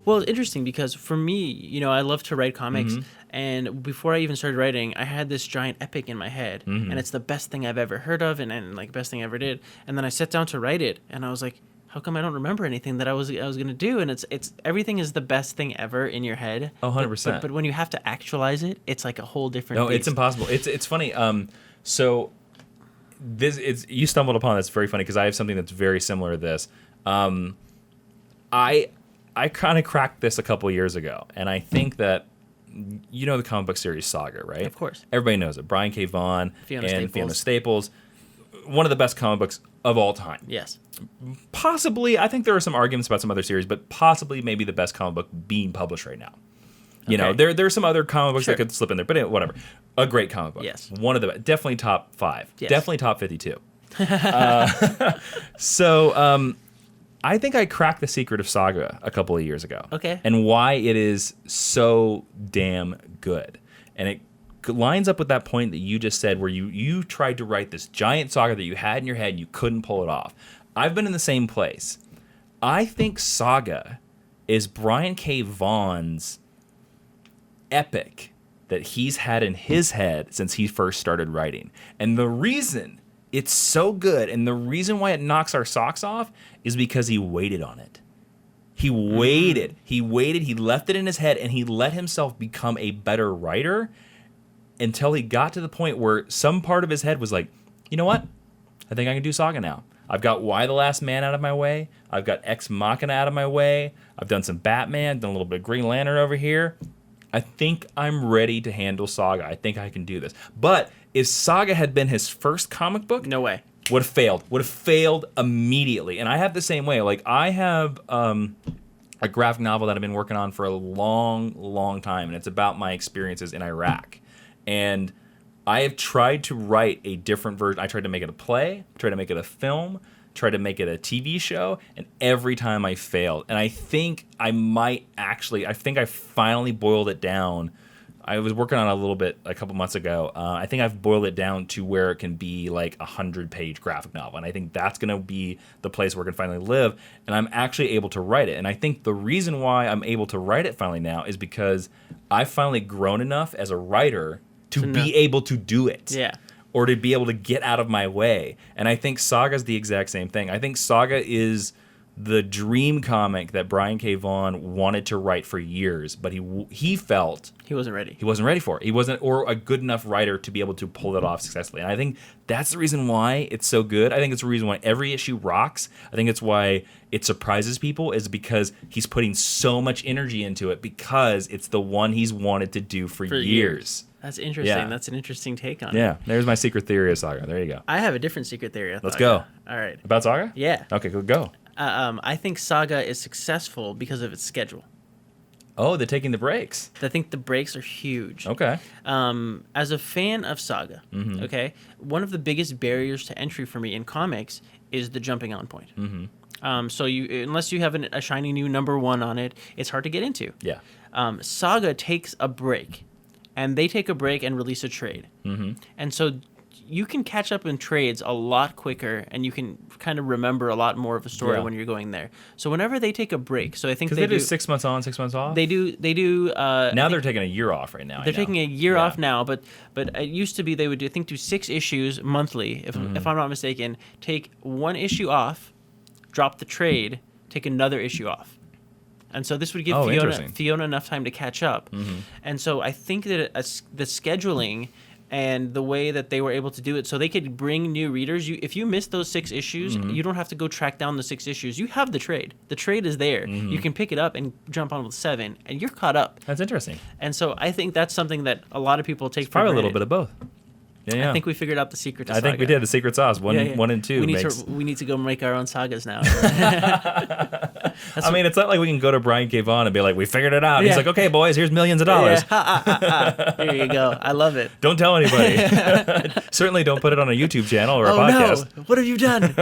Well, it's interesting because for me, I love to write comics, and before I even started writing, I had this giant epic in my head, and it's the best thing I've ever heard of, and like best thing I ever did. And then I sat down to write it, and I was like, how come I don't remember anything that I was gonna do? And it's everything is the best thing ever in your head. 100%. But when you have to actualize it, it's like a whole different. No, beast. it's impossible. It's funny. So you stumbled upon this. Very funny because I have something that's very similar to this. I kind of cracked this a couple years ago, and I think that the comic book series Saga, right? Of course. Everybody knows it. Brian K. Vaughan Fiona and Staples. Fiona Staples. One of the best comic books of all time. Yes. Possibly, I think there are some arguments about some other series, but possibly maybe the best comic book being published right now. There are some other comic books that could slip in there, but whatever. A great comic book. Yes. One of the definitely top 5. Yes. Definitely top 52. I think I cracked the secret of Saga a couple of years ago. Okay. And why it is so damn good. And it lines up with that point that you just said where you tried to write this giant saga that you had in your head and you couldn't pull it off. I've been in the same place. I think Saga is Brian K. Vaughan's epic that he's had in his head since he first started writing. And the reason it's so good and the reason why it knocks our socks off is because he waited on it. He waited. He left it in his head, and he let himself become a better writer until he got to the point where some part of his head was like, you know what? I think I can do Saga now. I've got Why the Last Man out of my way. I've got Ex Machina out of my way. I've done some Batman, done a little bit of Green Lantern over here. I think I'm ready to handle Saga. I think I can do this. But if Saga had been his first comic book, No way. would have failed. Would have failed immediately. And I have the same way. Like, I have a graphic novel that I've been working on for a long, long time, and it's about my experiences in Iraq. And I have tried to write a different version. I tried to make it a play, tried to make it a film, tried to make it a TV show, and every time I failed. And I think I finally boiled it down. I was working on it a little bit a couple months ago. I think I've boiled it down to where it can be like a 100-page graphic novel. And I think that's going to be the place where it can finally live. And I'm actually able to write it. And I think the reason why I'm able to write it finally now is because I've finally grown enough as a writer to be able to do it. Yeah. Or to be able to get out of my way. And I think Saga's the exact same thing. I think Saga is the dream comic that Brian K. Vaughan wanted to write for years, but he felt He wasn't ready. he wasn't ready for it. He wasn't, or a good enough writer to be able to pull it off successfully. And I think that's the reason why it's so good. I think it's the reason why every issue rocks. I think it's why it surprises people, is because he's putting so much energy into it, because it's the one he's wanted to do for years. That's interesting. Yeah. That's an interesting take on it. Yeah, there's my secret theory of Saga. There you go. I have a different secret theory. Let's go. All right. About Saga? Yeah. Okay, go. I think Saga is successful because of its schedule. Oh, they're taking the breaks. I think the breaks are huge. Okay. As a fan of Saga, okay, one of the biggest barriers to entry for me in comics is the jumping on point. So unless you have a shiny new #1 on it, it's hard to get into. Yeah. Saga takes a break, and they take a break and release a trade. And so you can catch up in trades a lot quicker, and you can kind of remember a lot more of a story when you're going there. So whenever they take a break, so I think Because they do 6 months on, 6 months off? They do. Now they're taking a year off right now. They're taking a year off now, but it used to be they would do 6 issues monthly, if I'm not mistaken. Take 1 issue off, drop the trade, take another issue off. And so this would give Fiona enough time to catch up. And so I think that the scheduling and the way that they were able to do it, so they could bring new readers. If you miss those 6 issues, you don't have to go track down the 6 issues. You have the trade. The trade is there. You can pick it up and jump on with 7, and you're caught up. That's interesting. And so I think that's something that a lot of people take for Probably granted. a little bit of both. Yeah. I think we figured out the secret to I Saga. think we did. The secret sauce. One and two. We need to go make our own sagas now. I mean, it's not like we can go to Brian K. Vaughan and be like, we figured it out. He's like, okay, boys, here's millions of dollars. Here you go. I love it. Don't tell anybody. Certainly don't put it on a YouTube channel or a podcast. No. What have you done?